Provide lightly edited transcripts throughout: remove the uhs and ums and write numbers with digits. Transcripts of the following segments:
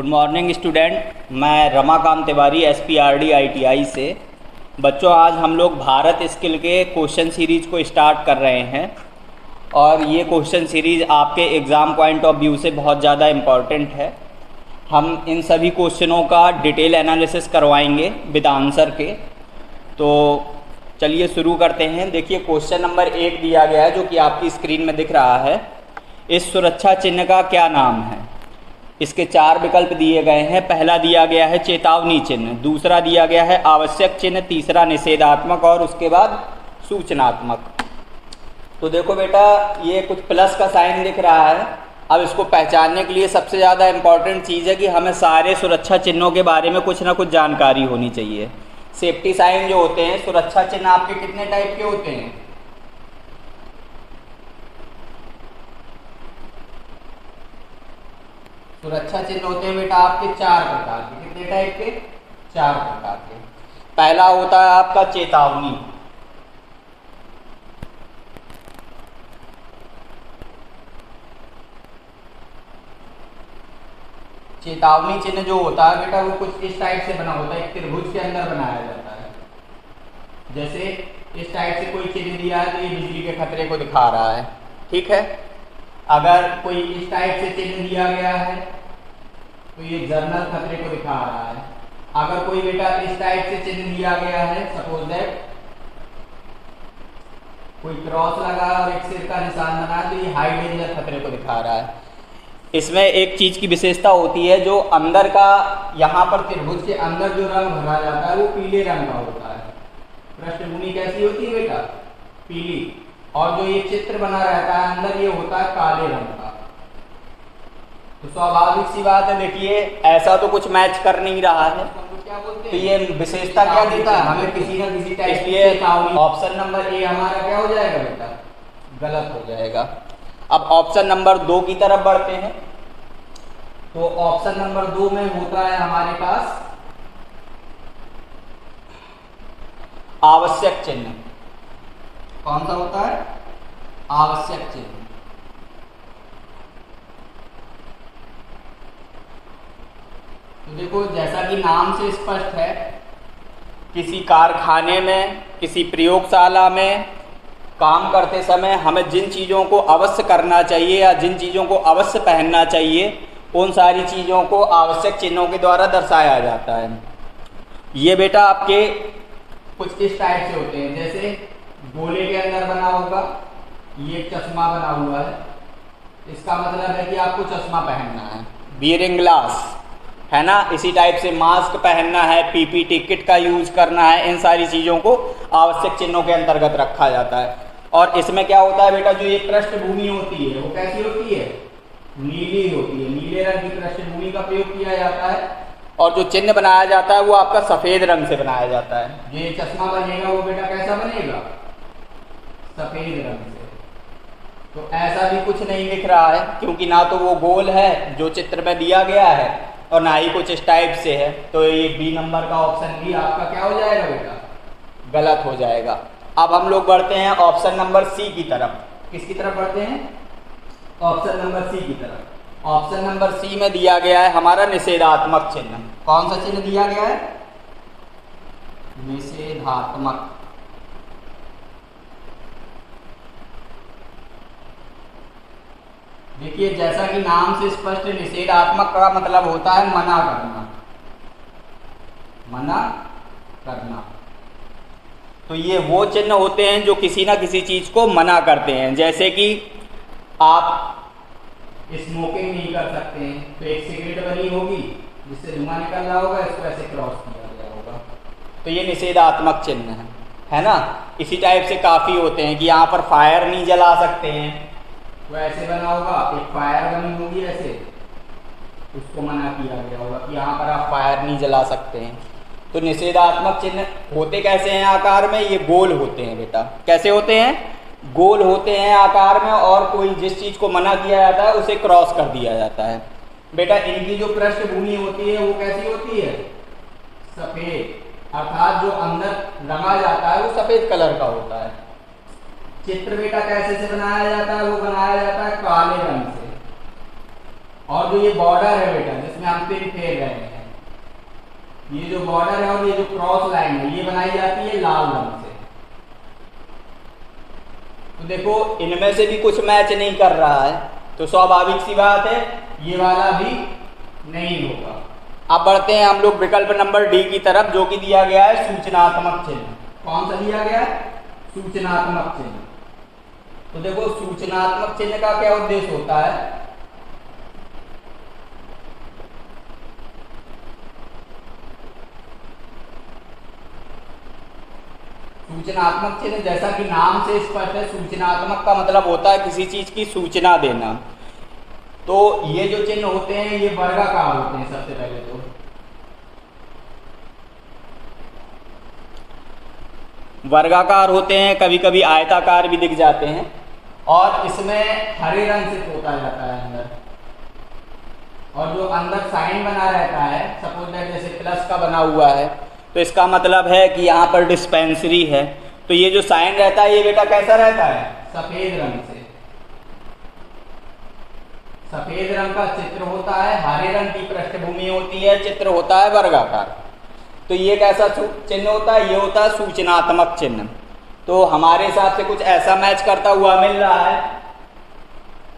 Good morning student. मैं Ramakant Tiwari SPRD ITI से। बच्चों, आज हम लोग भारत स्किल के क्वेश्चन सीरीज को स्टार्ट कर रहे हैं और ये क्वेश्चन सीरीज आपके एग्ज़ाम पॉइंट ऑफ व्यू से बहुत ज़्यादा इम्पॉर्टेंट है। हम इन सभी क्वेश्चनों का डिटेल एनालिसिस करवाएंगे विद आंसर के। तो चलिए शुरू करते हैं। देखिए, क्वेश्चन नंबर 1 दिया गया है जो कि आपकी स्क्रीन में दिख रहा है। इस सुरक्षा चिन्ह का क्या नाम है? इसके 4 विकल्प दिए गए हैं। पहला दिया गया है चेतावनी चिन्ह, दूसरा दिया गया है आवश्यक चिन्ह, तीसरा निषेधात्मक और उसके बाद सूचनात्मक। तो देखो बेटा, ये कुछ प्लस का साइन दिख रहा है। अब इसको पहचानने के लिए सबसे ज़्यादा इम्पॉर्टेंट चीज़ है कि हमें सारे सुरक्षा चिन्हों के बारे में कुछ ना कुछ जानकारी होनी चाहिए। सेफ्टी साइन जो होते हैं, सुरक्षा चिन्ह आपके कितने टाइप के होते हैं? सुरक्षा चिन्ह होते हैं बेटा आपके 4 प्रकार के। कितने टाइप के? 4 प्रकार के। पहला होता है आपका चेतावनी। चेतावनी चिन्ह जो होता है बेटा, वो कुछ इस टाइप से बना होता है, एक त्रिभुज के अंदर बनाया जाता है। जैसे इस टाइप से कोई चिन्ह दिया है तो ये बिजली के खतरे को दिखा रहा है, ठीक है। अगर कोई इस टाइप से चिन्ह दिया गया है तो ये जर्नल खतरे को दिखा रहा है। अगर कोई बेटा इस टाइप से चिन्ह दिया गया है, सपोज दैट कोई क्रॉस लगा और एक सिर का निशान बना, तो ये हाई डेंजर खतरे को दिखा रहा है। इसमें एक चीज की विशेषता होती है, जो अंदर का यहाँ पर त्रिभुज के अंदर जो रंग भरा जाता है वो पीले रंग का होता है। पृष्ठभूमि कैसी होती है बेटा? पीली। और जो ये चित्र बना रहता है अंदर, ये होता है काले रंग का। तो स्वाभाविक सी बात है, देखिए ऐसा तो कुछ मैच कर नहीं रहा है, तो ये विशेषता क्या देता है हमें? किसी ना किसी टाइप। इसलिए ऑप्शन नंबर ए हमारा क्या हो जाएगा बेटा? गलत हो जाएगा। अब ऑप्शन नंबर 2 की तरफ बढ़ते हैं। तो ऑप्शन नंबर 2 में होता है हमारे पास आवश्यक चिन्ह। कौन सा होता है? आवश्यक चिन्ह। तो देखो, जैसा कि नाम से स्पष्ट है, किसी कारखाने में, किसी प्रयोगशाला में काम करते समय हमें जिन चीज़ों को अवश्य करना चाहिए या जिन चीज़ों को अवश्य पहनना चाहिए, उन सारी चीज़ों को आवश्यक चिन्हों के द्वारा दर्शाया जाता है। ये बेटा आपके कुछ इस टाइप से होते हैं। जैसे गोले के अंदर बना होगा, ये चश्मा बना हुआ है, इसका मतलब है कि आपको चश्मा पहनना है। वियरिंग ग्लास है ना, इसी टाइप से मास्क पहनना है, PPT किट का यूज करना है। इन सारी चीज़ों को आवश्यक चिन्हों के अंतर्गत रखा जाता है। और इसमें क्या होता है बेटा, जो ये पृष्ठभूमि होती है वो कैसी होती है? नीली होती है। नीले रंग की पृष्ठभूमि का प्रयोग किया जाता है। और जो चिन्ह बनाया जाता है वो आपका सफ़ेद रंग से बनाया जाता है। ये चश्मा बनेगा वो बेटा कैसा बनेगा? सफ़ेद रंग से। तो ऐसा भी कुछ नहीं दिख रहा है, क्योंकि ना तो वो गोल है जो चित्र में दिया गया है और ना ही कुछ इस टाइप से है। तो ये बी नंबर का ऑप्शन भी आपका क्या हो जाएगा बेटा? गलत हो जाएगा। अब हम लोग बढ़ते हैं ऑप्शन नंबर सी की तरफ। किसकी तरफ बढ़ते हैं? ऑप्शन नंबर सी की तरफ। ऑप्शन नंबर सी में दिया गया है हमारा निषेधात्मक चिन्ह। कौन सा चिन्ह दिया गया है? निषेधात्मक। देखिए, जैसा कि नाम से स्पष्ट, निषेधात्मक का मतलब होता है मना करना। मना करना। तो ये वो चिन्ह होते हैं जो किसी ना किसी चीज को मना करते हैं। जैसे कि आप स्मोकिंग नहीं कर सकते हैं, तो एक सिगरेट बनी होगी जिससे धुआं निकल रहा होगा, इसको ऐसे क्रॉस किया गया होगा, तो ये निषेधात्मक चिन्ह है ना। इसी टाइप से काफी होते हैं कि यहाँ पर फायर नहीं जला सकते हैं, तो ऐसे बना होगा, एक फायर बनी होगी ऐसे, उसको मना किया गया होगा कि यहाँ पर आप फायर नहीं जला सकते हैं। तो निषेधात्मक चिन्ह होते कैसे हैं आकार में? ये गोल होते हैं बेटा। कैसे होते हैं? गोल होते हैं आकार में, और कोई जिस चीज़ को मना किया जाता है उसे क्रॉस कर दिया जाता है। बेटा, इनकी जो पृष्ठभूमि होती है वो कैसी होती है? सफ़ेद। अर्थात जो अंदर रंगा जाता है वो सफ़ेद कलर का होता है। चित्र बेटा कैसे से बनाया जाता है? वो बनाया जाता है काले रंग से। और जो ये बॉर्डर है बेटा, जिसमें हम पिन फेर रहे हैं। ये जो बॉर्डर है और ये जो क्रॉस लाइन है ये बनाई जाती है लाल रंग से। तो देखो इनमें से भी कुछ मैच नहीं कर रहा है, तो स्वाभाविक सी बात है ये वाला भी नहीं होगा। अब बढ़ते हैं हम लोग विकल्प नंबर डी की तरफ, जो कि दिया गया है सूचनात्मक चिन्ह। कौन सा दिया गया है? सूचनात्मक चिन्ह। तो देखो सूचनात्मक चिन्ह का क्या उद्देश्य होता है? सूचनात्मक चिन्ह जैसा कि नाम से स्पष्ट है, सूचनात्मक का मतलब होता है किसी चीज की सूचना देना। तो ये जो चिन्ह होते हैं ये वर्गाकार होते हैं। सबसे पहले तो वर्गाकार होते हैं, कभी कभी आयताकार भी दिख जाते हैं, और इसमें हरे रंग से पोता जाता है अंदर, और जो अंदर साइन बना रहता है, सपोज दैट जैसे प्लस का बना हुआ है, तो इसका मतलब है कि यहाँ पर डिस्पेंसरी है। तो ये जो साइन रहता है ये बेटा कैसा रहता है? सफेद रंग से। सफेद रंग का चित्र होता है, हरे रंग की पृष्ठभूमि होती है, चित्र होता है वर्गाकार। तो ये कैसा चिन्ह होता है? ये होता है सूचनात्मक चिन्ह। तो हमारे हिसाब से कुछ ऐसा मैच करता हुआ मिल रहा है,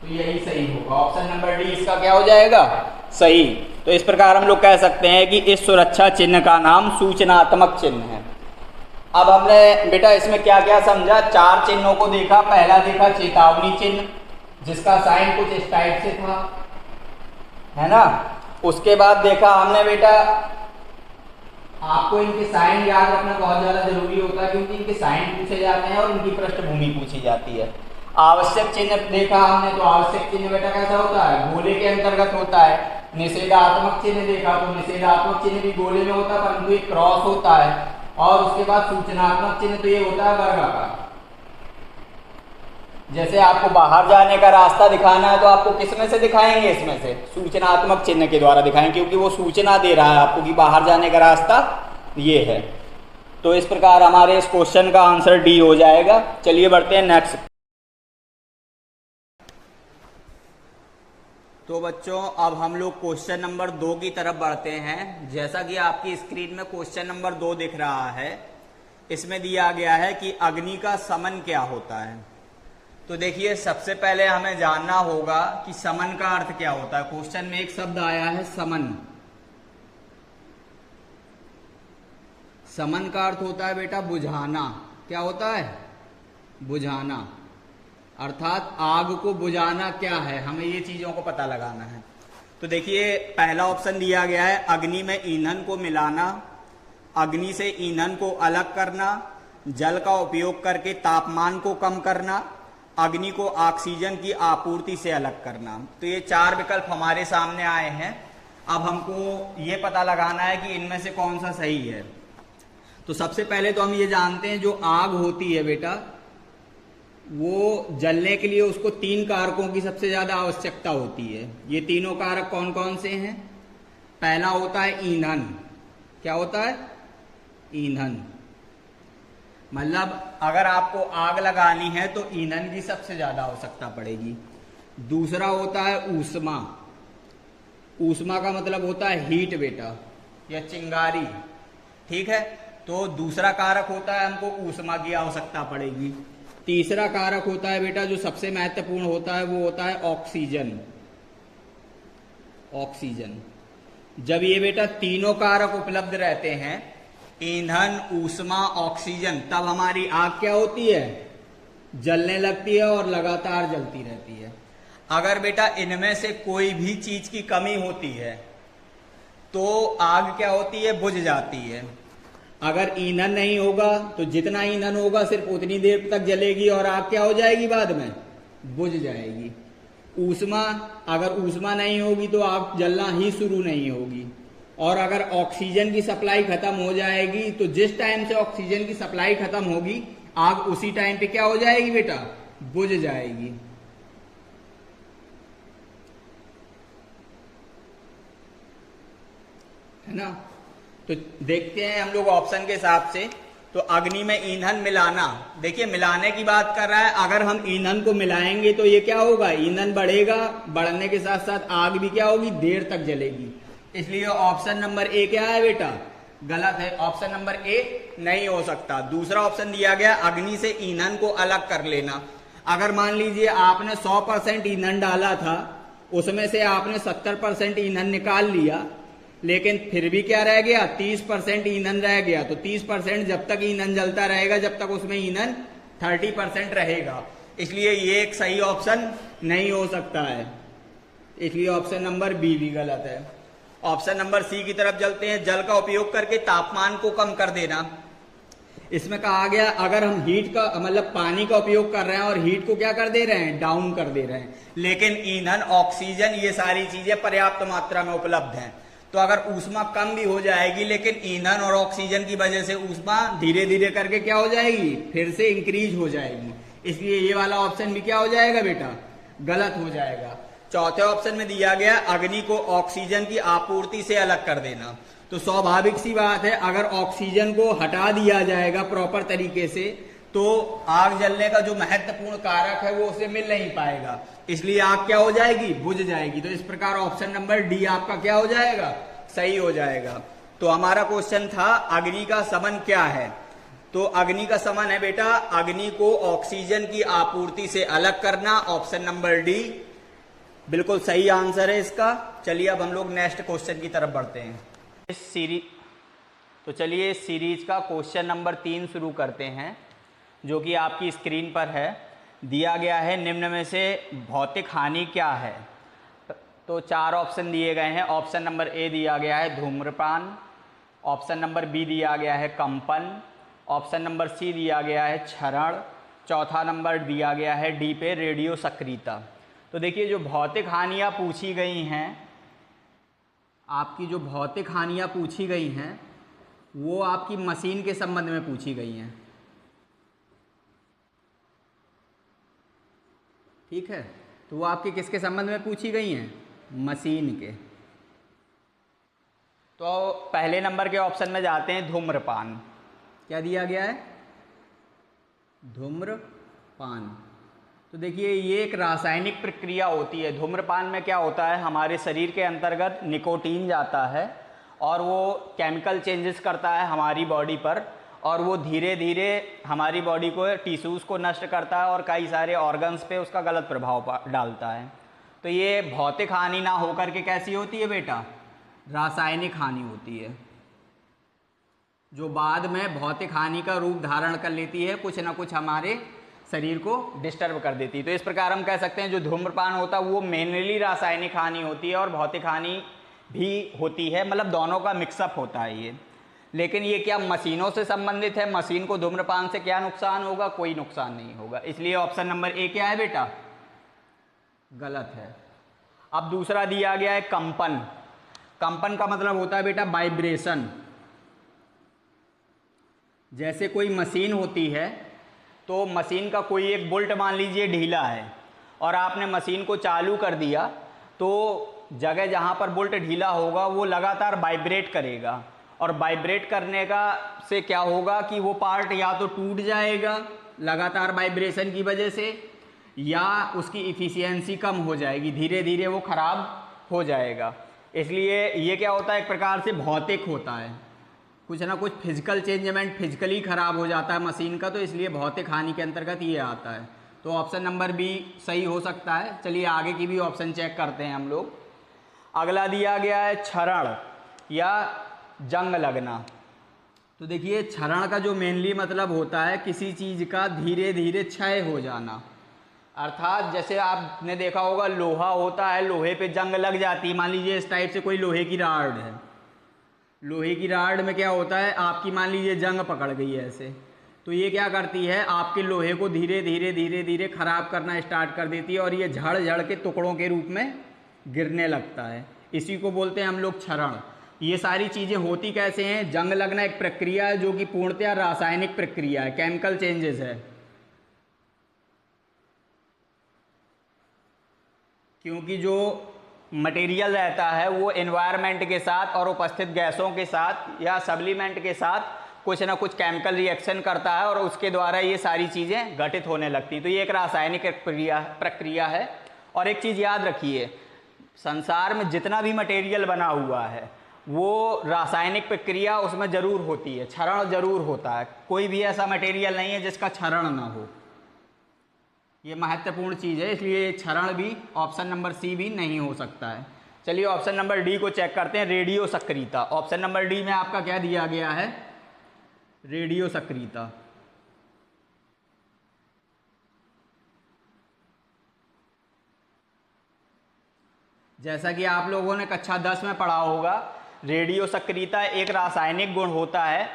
तो यही सही होगा। ऑप्शन नंबर डी इसका क्या हो जाएगा? सही। तो इस प्रकार हम लोग कह सकते हैं कि इस सुरक्षा चिन्ह का नाम सूचनात्मक चिन्ह है। अब हमने बेटा इसमें क्या क्या समझा? 4 चिन्हों को देखा। पहला देखा चेतावनी चिन्ह, जिसका साइन कुछ इस टाइप से था, है ना। उसके बाद देखा हमने बेटा, आपको इनके साइन याद रखना बहुत ज़्यादा जरूरी होता है, क्योंकि इनके साइन पूछे जाते हैं और इनकी पृष्ठभूमि पूछी जाती है। आवश्यक चिन्ह देखा हमने, तो आवश्यक चिन्ह बेटा कैसा होता है? गोले के अंतर्गत होता है। निषेधात्मक चिन्ह देखा, तो निषेधात्मक चिन्ह भी गोले में होता है, परंतु एक क्रॉस होता है। और उसके बाद सूचनात्मक चिन्ह, तो ये होता है वर्गाकार। जैसे आपको बाहर जाने का रास्ता दिखाना है, तो आपको किसमें से दिखाएंगे? इसमें से सूचनात्मक चिन्ह के द्वारा दिखाएंगे, क्योंकि वो सूचना दे रहा है आपको कि बाहर जाने का रास्ता ये है। तो इस प्रकार हमारे इस क्वेश्चन का आंसर डी हो जाएगा। चलिए बढ़ते हैं नेक्स्ट। तो बच्चों अब हम लोग क्वेश्चन नंबर 2 की तरफ बढ़ते हैं। जैसा कि आपकी स्क्रीन में क्वेश्चन नंबर 2 दिख रहा है, इसमें दिया गया है कि अग्नि का समन क्या होता है। तो देखिए सबसे पहले हमें जानना होगा कि समन का अर्थ क्या होता है। क्वेश्चन में एक शब्द आया है समन। समन का अर्थ होता है बेटा बुझाना। क्या होता है? बुझाना। अर्थात आग को बुझाना क्या है, हमें ये चीजों को पता लगाना है। तो देखिए पहला ऑप्शन दिया गया है अग्नि में ईंधन को मिलाना, अग्नि से ईंधन को अलग करना, जल का उपयोग करके तापमान को कम करना, अग्नि को ऑक्सीजन की आपूर्ति से अलग करना। तो ये 4 विकल्प हमारे सामने आए हैं। अब हमको ये पता लगाना है कि इनमें से कौन सा सही है। तो सबसे पहले तो हम ये जानते हैं जो आग होती है बेटा, वो जलने के लिए उसको 3 कारकों की सबसे ज्यादा आवश्यकता होती है। ये तीनों कारक कौन कौन से हैं? पहला होता है ईंधन। क्या होता है? ईंधन। मतलब अगर आपको आग लगानी है तो ईंधन की सबसे ज्यादा आवश्यकता पड़ेगी। दूसरा होता है ऊष्मा। ऊष्मा का मतलब होता है हीट बेटा, या चिंगारी। ठीक है, तो दूसरा कारक होता है हमको ऊष्मा की आवश्यकता पड़ेगी। तीसरा कारक होता है बेटा जो सबसे महत्वपूर्ण होता है, वो होता है ऑक्सीजन। ऑक्सीजन। जब ये बेटा तीनों कारक उपलब्ध रहते हैं, ईंधन, ऊष्मा, ऑक्सीजन, तब हमारी आग क्या होती है? जलने लगती है और लगातार जलती रहती है। अगर बेटा इनमें से कोई भी चीज की कमी होती है तो आग क्या होती है? बुझ जाती है। अगर ईंधन नहीं होगा तो जितना ईंधन होगा सिर्फ उतनी देर तक जलेगी और आग क्या हो जाएगी? बाद में बुझ जाएगी। ऊष्मा, अगर ऊष्मा नहीं होगी तो आग जलना ही शुरू नहीं होगी। और अगर ऑक्सीजन की सप्लाई खत्म हो जाएगी तो जिस टाइम से ऑक्सीजन की सप्लाई खत्म होगी आग उसी टाइम पे क्या हो जाएगी बेटा? बुझ जाएगी। है ना। तो देखते हैं हम लोग ऑप्शन के हिसाब से। तो अग्नि में ईंधन मिलाना, देखिए मिलाने की बात कर रहा है। अगर हम ईंधन को मिलाएंगे तो ये क्या होगा? ईंधन बढ़ेगा, बढ़ने के साथ साथ आग भी क्या होगी? देर तक जलेगी। इसलिए ऑप्शन नंबर ए क्या है बेटा, गलत है। ऑप्शन नंबर ए नहीं हो सकता। दूसरा ऑप्शन दिया गया अग्नि से ईंधन को अलग कर लेना। अगर मान लीजिए आपने 100% ईंधन डाला था, उसमें से आपने 70% ईंधन निकाल लिया, लेकिन फिर भी क्या रह गया, 30% ईंधन रह गया। तो 30% जब तक ईंधन जलता रहेगा, जब तक उसमें ईंधन 30% रहेगा। इसलिए ये एक सही ऑप्शन नहीं हो सकता है। इसलिए ऑप्शन नंबर बी भी गलत है। ऑप्शन नंबर सी की तरफ चलते हैं। जल का उपयोग करके तापमान को कम कर देना। इसमें कहा गया अगर हम हीट का मतलब पानी का उपयोग कर रहे हैं और हीट को क्या कर दे रहे हैं, डाउन कर दे रहे हैं, लेकिन ईंधन, ऑक्सीजन, ये सारी चीजें पर्याप्त मात्रा में उपलब्ध हैं, तो अगर ऊष्मा कम भी हो जाएगी, लेकिन ईंधन और ऑक्सीजन की वजह से ऊष्मा धीरे धीरे करके क्या हो जाएगी, फिर से इंक्रीज हो जाएगी। इसलिए ये वाला ऑप्शन भी क्या हो जाएगा बेटा, गलत हो जाएगा। चौथे ऑप्शन में दिया गया अग्नि को ऑक्सीजन की आपूर्ति से अलग कर देना। तो स्वाभाविक सी बात है, अगर ऑक्सीजन को हटा दिया जाएगा प्रॉपर तरीके से, तो आग जलने का जो महत्वपूर्ण कारक है वो उसे मिल नहीं पाएगा, इसलिए आग क्या हो जाएगी, बुझ जाएगी। तो इस प्रकार ऑप्शन नंबर डी आपका क्या हो जाएगा, सही हो जाएगा। तो हमारा क्वेश्चन था अग्नि का समन क्या है। तो अग्नि का समन है बेटा अग्नि को ऑक्सीजन की आपूर्ति से अलग करना। ऑप्शन नंबर डी बिल्कुल सही आंसर है इसका। चलिए अब हम लोग नेक्स्ट क्वेश्चन की तरफ बढ़ते हैं। तो चलिए इस सीरीज का क्वेश्चन नंबर 3 शुरू करते हैं, जो कि आपकी स्क्रीन पर है। दिया गया है निम्न में से भौतिक हानि क्या है। तो 4 ऑप्शन दिए गए हैं। ऑप्शन नंबर ए दिया गया है धूम्रपान, ऑप्शन नंबर बी दिया गया है कंपन, ऑप्शन नंबर सी दिया गया है क्षरण, चौथा नंबर दिया गया है डी पे रेडियो सक्रियता। तो देखिए जो भौतिक हानियाँ पूछी गई हैं, आपकी जो भौतिक हानियाँ पूछी गई हैं वो आपकी मशीन के संबंध में पूछी गई हैं, ठीक है। तो वो आपके किसके संबंध में पूछी गई हैं, मशीन के। तो पहले नंबर के ऑप्शन में जाते हैं धूम्रपान। क्या दिया गया है, धूम्रपान। तो देखिए ये एक रासायनिक प्रक्रिया होती है। धूम्रपान में क्या होता है, हमारे शरीर के अंतर्गत निकोटीन जाता है और वो केमिकल चेंजेस करता है हमारी बॉडी पर, और वो धीरे धीरे हमारी बॉडी को, टिश्यूज़ को नष्ट करता है और कई सारे ऑर्गन्स पे उसका गलत प्रभाव डालता है। तो ये भौतिक हानि ना होकर के कैसी होती है बेटा, रासायनिक हानि होती है, जो बाद में भौतिक हानि का रूप धारण कर लेती है, कुछ ना कुछ हमारे शरीर को डिस्टर्ब कर देती है। तो इस प्रकार हम कह सकते हैं जो धूम्रपान होता है वो मेनली रासायनिक हानि होती है और भौतिक हानि भी होती है, मतलब दोनों का मिक्सअप होता है ये। लेकिन ये क्या मशीनों से संबंधित है, मशीन को धूम्रपान से क्या नुकसान होगा, कोई नुकसान नहीं होगा। इसलिए ऑप्शन नंबर ए क्या है बेटा, गलत है। अब दूसरा दिया गया है कंपन। कंपन का मतलब होता है बेटा वाइब्रेशन। जैसे कोई मशीन होती है, तो मशीन का कोई एक बोल्ट मान लीजिए ढीला है और आपने मशीन को चालू कर दिया, तो जगह जहाँ पर बोल्ट ढीला होगा वो लगातार वाइब्रेट करेगा, और वाइब्रेट करने का से क्या होगा कि वो पार्ट या तो टूट जाएगा लगातार वाइब्रेशन की वजह से, या उसकी इफ़िशियंसी कम हो जाएगी, धीरे धीरे वो ख़राब हो जाएगा। इसलिए ये क्या होता है, एक प्रकार से भौतिक होता है, कुछ ना कुछ फिजिकल चेंजमेंट, फिजिकली ख़राब हो जाता है मशीन का, तो इसलिए भौतिक हानि के अंतर्गत ये आता है। तो ऑप्शन नंबर बी सही हो सकता है। चलिए आगे की भी ऑप्शन चेक करते हैं हम लोग। अगला दिया गया है क्षरण या जंग लगना। तो देखिए क्षरण का जो मेनली मतलब होता है किसी चीज़ का धीरे धीरे क्षय हो जाना। अर्थात जैसे आपने देखा होगा लोहा होता है, लोहे पे जंग लग जाती है। मान लीजिए इस टाइप से कोई लोहे की राड है, लोहे की राड में क्या होता है, आपकी मान लीजिए जंग पकड़ गई है ऐसे, तो ये क्या करती है, आपके लोहे को धीरे धीरे धीरे धीरे ख़राब करना स्टार्ट कर देती है और ये झड़ झड़ के टुकड़ों के रूप में गिरने लगता है। इसी को बोलते हैं हम लोग क्षरण। ये सारी चीज़ें होती कैसे हैं, जंग लगना एक प्रक्रिया है जो कि पूर्णतः रासायनिक प्रक्रिया है, केमिकल चेंजेस है। क्योंकि जो मटेरियल रहता है वो एनवायरनमेंट के साथ और उपस्थित गैसों के साथ या सप्लीमेंट के साथ कुछ ना कुछ केमिकल रिएक्शन करता है और उसके द्वारा ये सारी चीज़ें घटित होने लगती हैं। तो ये एक रासायनिक प्रक्रिया है। और एक चीज़ याद रखिए, संसार में जितना भी मटेरियल बना हुआ है वो रासायनिक प्रक्रिया उसमें ज़रूर होती है, क्षरण ज़रूर होता है। कोई भी ऐसा मटेरियल नहीं है जिसका क्षरण ना हो। ये महत्वपूर्ण चीज़ है, इसलिए क्षरण भी ऑप्शन नंबर सी भी नहीं हो सकता है। चलिए ऑप्शन नंबर डी को चेक करते हैं, रेडियो सक्रियता। ऑप्शन नंबर डी में आपका क्या दिया गया है? रेडियो सक्रियता। जैसा कि आप लोगों ने कक्षा 10 में पढ़ा होगा, रेडियो सक्रियता एक रासायनिक गुण होता है।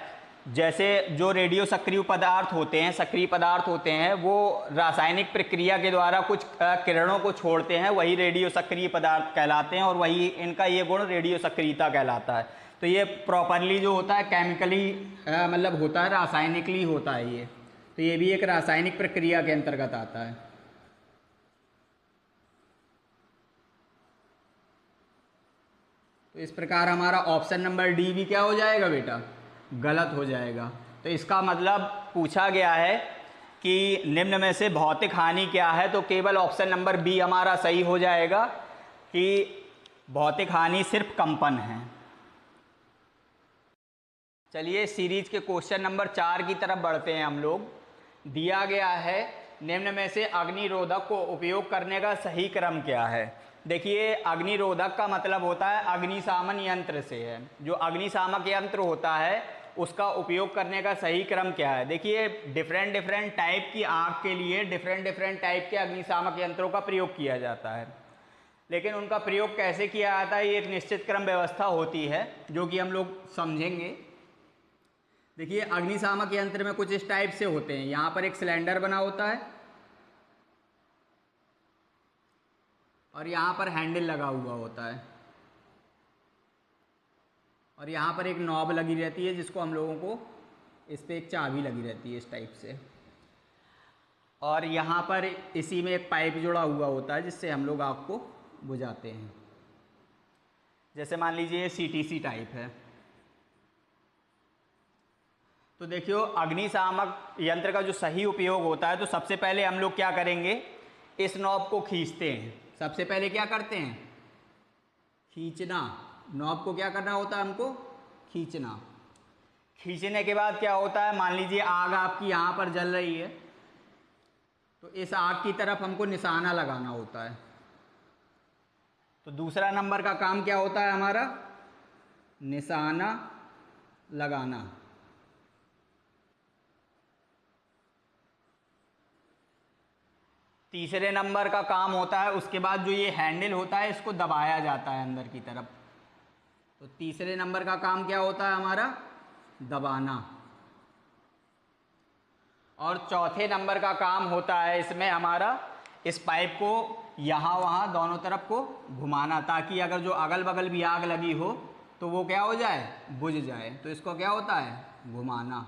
जैसे जो रेडियो सक्रिय पदार्थ होते हैं, सक्रिय पदार्थ होते हैं, वो रासायनिक प्रक्रिया के द्वारा कुछ किरणों को छोड़ते हैं, वही रेडियो सक्रिय पदार्थ कहलाते हैं, और वही इनका ये गुण रेडियो सक्रियता कहलाता है। तो ये प्रॉपरली जो होता है केमिकली मतलब होता है, रासायनिकली होता है ये। तो ये भी एक रासायनिक प्रक्रिया के अंतर्गत आता है। तो इस प्रकार हमारा ऑप्शन नंबर डी भी क्या हो जाएगा बेटा? गलत हो जाएगा। तो इसका मतलब पूछा गया है कि निम्न में से भौतिक हानि क्या है, तो केवल ऑप्शन नंबर बी हमारा सही हो जाएगा कि भौतिक हानि सिर्फ कंपन है। चलिए सीरीज के क्वेश्चन नंबर 4 की तरफ बढ़ते हैं हम लोग। दिया गया है निम्न में से अग्निरोधक को उपयोग करने का सही क्रम क्या है। देखिए अग्निरोधक का मतलब होता है अग्निशामन यंत्र से है। जो अग्निशामक यंत्र होता है उसका उपयोग करने का सही क्रम क्या है। देखिए डिफरेंट टाइप की आग के लिए डिफरेंट टाइप के अग्निशामक यंत्रों का प्रयोग किया जाता है, लेकिन उनका प्रयोग कैसे किया जाता है ये एक निश्चित क्रम व्यवस्था होती है जो कि हम लोग समझेंगे। देखिए अग्निशामक यंत्र में कुछ इस टाइप से होते हैं। यहाँ पर एक सिलेंडर बना होता है और यहाँ पर हैंडल लगा हुआ होता है, और यहाँ पर एक नॉब लगी रहती है जिसको हम लोगों को, इस पर एक चाबी लगी रहती है इस टाइप से, और यहाँ पर इसी में एक पाइप जुड़ा हुआ होता है जिससे हम लोग आग को बुझाते हैं। जैसे मान लीजिए ये CTC टाइप है। तो देखियो अग्निशामक यंत्र का जो सही उपयोग होता है, तो सबसे पहले हम लोग क्या करेंगे, इस नॉब को खींचते हैं। सबसे पहले क्या करते हैं? खींचना। नॉब को क्या करना होता है? हमको खींचना। खींचने के बाद क्या होता है, मान लीजिए आग आपकी यहाँ पर जल रही है, तो इस आग की तरफ हमको निशाना लगाना होता है। तो दूसरा नंबर का काम क्या होता है हमारा? निशाना लगाना। तीसरे नंबर का काम होता है, उसके बाद जो ये हैंडल होता है इसको दबाया जाता है अंदर की तरफ। तो तीसरे नंबर का काम क्या होता है हमारा? दबाना। और चौथे नंबर का काम होता है इसमें हमारा इस पाइप को यहाँ वहाँ दोनों तरफ को घुमाना, ताकि अगर जो अगल बगल भी आग लगी हो तो वो क्या हो जाए? बुझ जाए। तो इसको क्या होता है? घुमाना।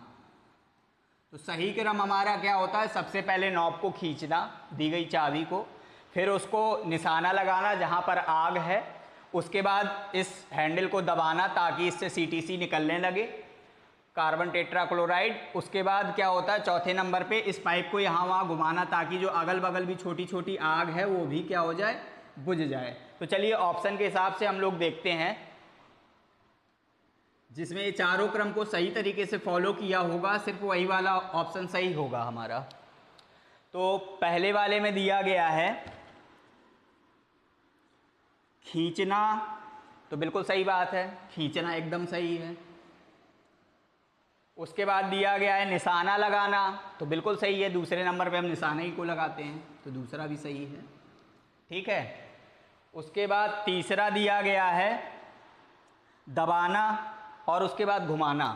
तो सही क्रम हमारा क्या होता है? सबसे पहले नॉब को खींचना दी गई चाबी को, फिर उसको निशाना लगाना जहाँ पर आग है, उसके बाद इस हैंडल को दबाना ताकि इससे CTC निकलने लगे, कार्बन टेट्राक्लोराइड। उसके बाद क्या होता है चौथे नंबर पे, इस पाइप को यहाँ वहाँ घुमाना ताकि जो अगल बगल भी छोटी छोटी आग है वो भी क्या हो जाए? बुझ जाए। तो चलिए ऑप्शन के हिसाब से हम लोग देखते हैं जिसमें ये चारों क्रम को सही तरीके से फॉलो किया होगा, सिर्फ वही वाला ऑप्शन सही होगा हमारा। तो पहले वाले में दिया गया है खींचना, तो बिल्कुल सही बात है, खींचना एकदम सही है। उसके बाद दिया गया है निशाना लगाना, तो बिल्कुल सही है, दूसरे नंबर पे हम निशाने ही को लगाते हैं, तो दूसरा भी सही है। ठीक है। उसके बाद तीसरा दिया गया है दबाना और उसके बाद घुमाना।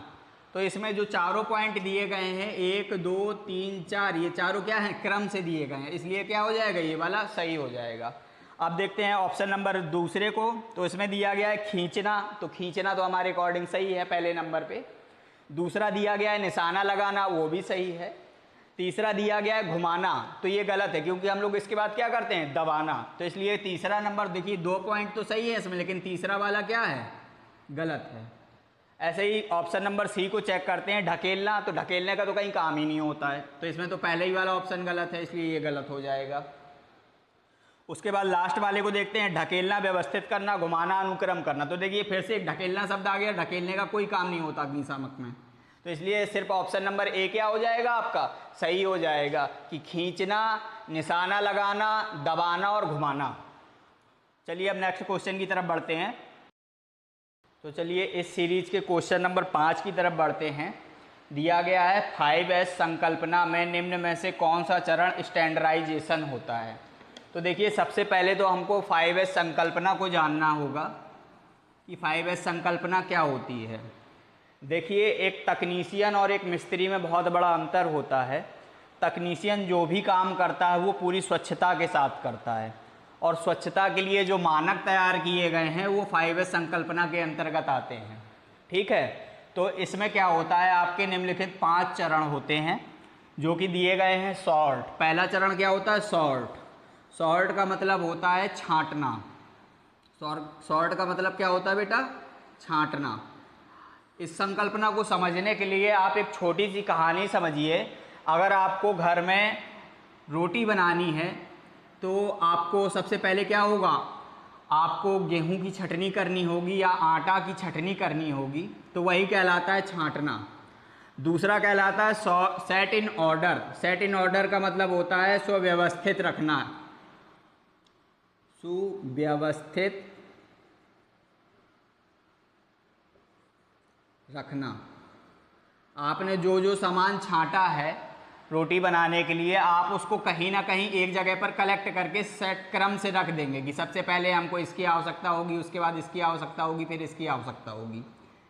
तो इसमें जो चारों पॉइंट दिए गए हैं 1 2 3 4, ये चारों क्या हैं? क्रम से दिए गए हैं, इसलिए क्या हो जाएगा? ये वाला सही हो जाएगा। अब देखते हैं ऑप्शन नंबर दूसरे को। तो इसमें दिया गया है खींचना, तो खींचना तो हमारे अकॉर्डिंग सही है पहले नंबर पे। दूसरा दिया गया है निशाना लगाना, वो भी सही है। तीसरा दिया गया है घुमाना, तो ये गलत है क्योंकि हम लोग इसके बाद क्या करते हैं? दबाना। तो इसलिए तीसरा नंबर, देखिए 2 पॉइंट तो सही है इसमें, लेकिन तीसरा वाला क्या है? गलत है। ऐसे ही ऑप्शन नंबर सी को चेक करते हैं ढकेलना, तो ढकेलने का तो कहीं काम ही नहीं होता है, तो इसमें तो पहले ही वाला ऑप्शन गलत है, इसलिए ये गलत हो जाएगा। उसके बाद लास्ट वाले को देखते हैं, ढकेलना, व्यवस्थित करना, घुमाना, अनुक्रम करना। तो देखिए फिर से एक ढकेलना शब्द आ गया, ढकेलने का कोई काम नहीं होता अग्निशामक में, तो इसलिए सिर्फ ऑप्शन नंबर ए क्या हो जाएगा आपका, सही हो जाएगा कि खींचना, निशाना लगाना, दबाना और घुमाना। चलिए अब नेक्स्ट क्वेश्चन की तरफ बढ़ते हैं। तो चलिए इस सीरीज के क्वेश्चन नंबर 5 की तरफ बढ़ते हैं। दिया गया है 5S संकल्पना में निम्न में से कौन सा चरण स्टैंडर्डाइजेशन होता है। तो देखिए सबसे पहले तो हमको 5S संकल्पना को जानना होगा कि 5S संकल्पना क्या होती है। देखिए एक तकनीशियन और एक मिस्त्री में बहुत बड़ा अंतर होता है। तकनीशियन जो भी काम करता है वो पूरी स्वच्छता के साथ करता है, और स्वच्छता के लिए जो मानक तैयार किए गए हैं वो 5S संकल्पना के अंतर्गत आते हैं। ठीक है, तो इसमें क्या होता है, आपके निम्नलिखित 5 चरण होते हैं जो कि दिए गए हैं। सॉर्ट, पहला चरण क्या होता है, सॉर्ट। सॉर्ट का मतलब होता है छांटना। सॉर्ट का मतलब क्या होता है बेटा, छांटना। इस संकल्पना को समझने के लिए आप एक छोटी सी कहानी समझिए। अगर आपको घर में रोटी बनानी है तो आपको सबसे पहले क्या होगा, आपको गेहूं की छटनी करनी होगी या आटा की छटनी करनी होगी, तो वही कहलाता है छांटना। दूसरा कहलाता है set in order. Set in order का मतलब होता है सुव्यवस्थित रखना, सुव्यवस्थित रखना। आपने जो जो सामान छांटा है रोटी बनाने के लिए, आप उसको कहीं ना कहीं एक जगह पर कलेक्ट करके सेट क्रम से रख देंगे कि सबसे पहले हमको इसकी आवश्यकता होगी, उसके बाद इसकी आवश्यकता होगी, फिर इसकी आवश्यकता होगी।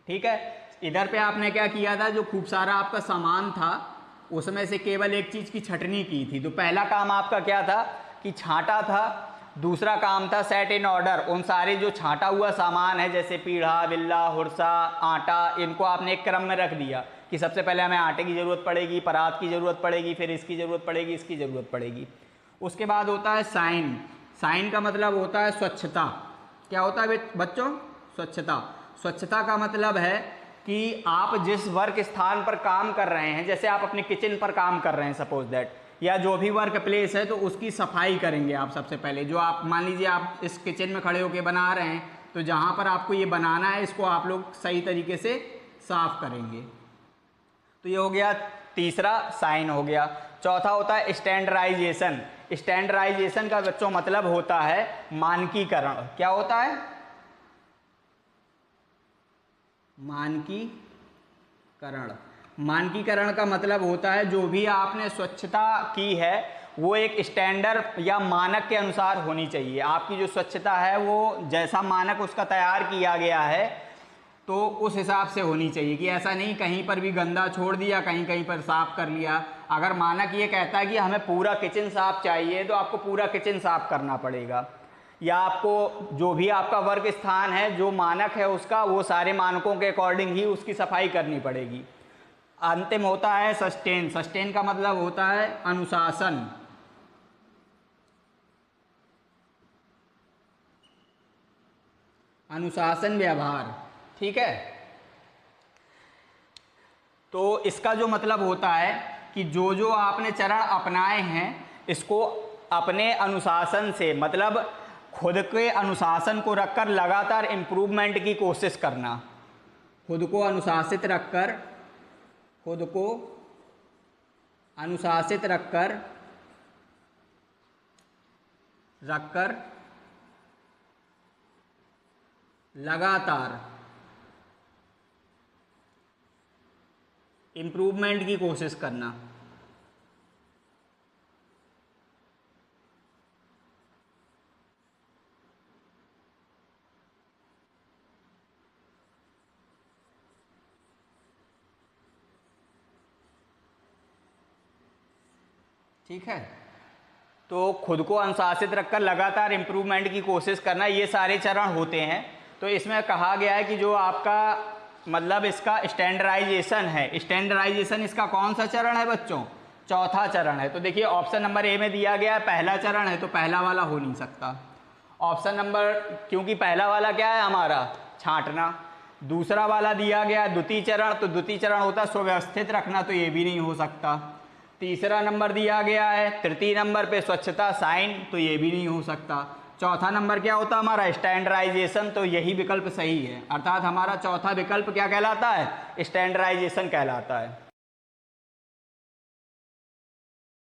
ठीक है, इधर पे आपने क्या किया था, जो खूब सारा आपका सामान था उसमें से केवल एक चीज़ की छटनी की थी। तो पहला काम आपका क्या था कि छांटा था। दूसरा काम था सेट इन ऑर्डर। उन सारे जो छांटा हुआ सामान है जैसे पीढ़ा, बिल्ला, हुरसा, आटा, इनको आपने एक क्रम में रख दिया कि सबसे पहले हमें आटे की ज़रूरत पड़ेगी, परात की ज़रूरत पड़ेगी, फिर इसकी ज़रूरत पड़ेगी, इसकी ज़रूरत पड़ेगी। उसके बाद होता है साइन। साइन का मतलब होता है स्वच्छता। क्या होता है बच्चों, स्वच्छता। स्वच्छता का मतलब है कि आप जिस वर्क स्थान पर काम कर रहे हैं, जैसे आप अपने किचन पर काम कर रहे हैं सपोज दैट, या जो भी वर्क प्लेस है, तो उसकी सफाई करेंगे आप सबसे पहले। जो आप मान लीजिए आप इस किचन में खड़े होकर बना रहे हैं, तो जहाँ पर आपको ये बनाना है इसको आप लोग सही तरीके से साफ करेंगे। तो ये हो गया तीसरा, साइन हो गया। चौथा होता है स्टैंडर्डाइजेशन। स्टैंडर्डाइजेशन का बच्चों मतलब होता है मानकीकरण। क्या होता है, मानकीकरण। मानकीकरण का मतलब होता है जो भी आपने स्वच्छता की है वो एक स्टैंडर्ड या मानक के अनुसार होनी चाहिए। आपकी जो स्वच्छता है वो जैसा मानक उसका तैयार किया गया है तो उस हिसाब से होनी चाहिए, कि ऐसा नहीं कहीं पर भी गंदा छोड़ दिया, कहीं कहीं पर साफ कर लिया। अगर मानक ये कहता है कि हमें पूरा किचन साफ चाहिए तो आपको पूरा किचन साफ करना पड़ेगा, या आपको जो भी आपका वर्क स्थान है जो मानक है उसका, वो सारे मानकों के अकॉर्डिंग ही उसकी सफाई करनी पड़ेगी। अंतिम होता है सस्टेन। सस्टेन का मतलब होता है अनुशासन। अनुशासन व्यवहार। ठीक है, तो इसका जो मतलब होता है कि जो जो आपने चरण अपनाए हैं इसको अपने अनुशासन से, मतलब खुद के अनुशासन को रखकर लगातार इम्प्रूवमेंट की कोशिश करना। खुद को अनुशासित रखकर, खुद को अनुशासित रखकर लगातार इम्प्रूवमेंट की कोशिश करना। ठीक है, तो खुद को अनुशासित रखकर लगातार इम्प्रूवमेंट की कोशिश करना, ये सारे चरण होते हैं। तो इसमें कहा गया है कि जो आपका मतलब इसका स्टैंडर्डाइजेशन है, स्टैंडर्डाइजेशन इसका कौन सा चरण है बच्चों, चौथा चरण है। तो देखिए ऑप्शन नंबर ए में दिया गया है पहला चरण है, तो पहला वाला हो नहीं सकता। ऑप्शन नंबर, क्योंकि पहला वाला क्या है हमारा, छांटना। दूसरा वाला दिया गया द्वितीय चरण, तो द्वितीय चरण होता है सुव्यवस्थित रखना, तो ये भी नहीं हो सकता। तीसरा नंबर दिया गया है, तृतीय नंबर पे स्वच्छता साइन, तो ये भी नहीं हो सकता। चौथा नंबर क्या होता है हमारा, स्टैंडर्डाइजेशन, तो यही विकल्प सही है, अर्थात हमारा चौथा विकल्प क्या कहलाता है, स्टैंडर्डाइजेशन कहलाता है।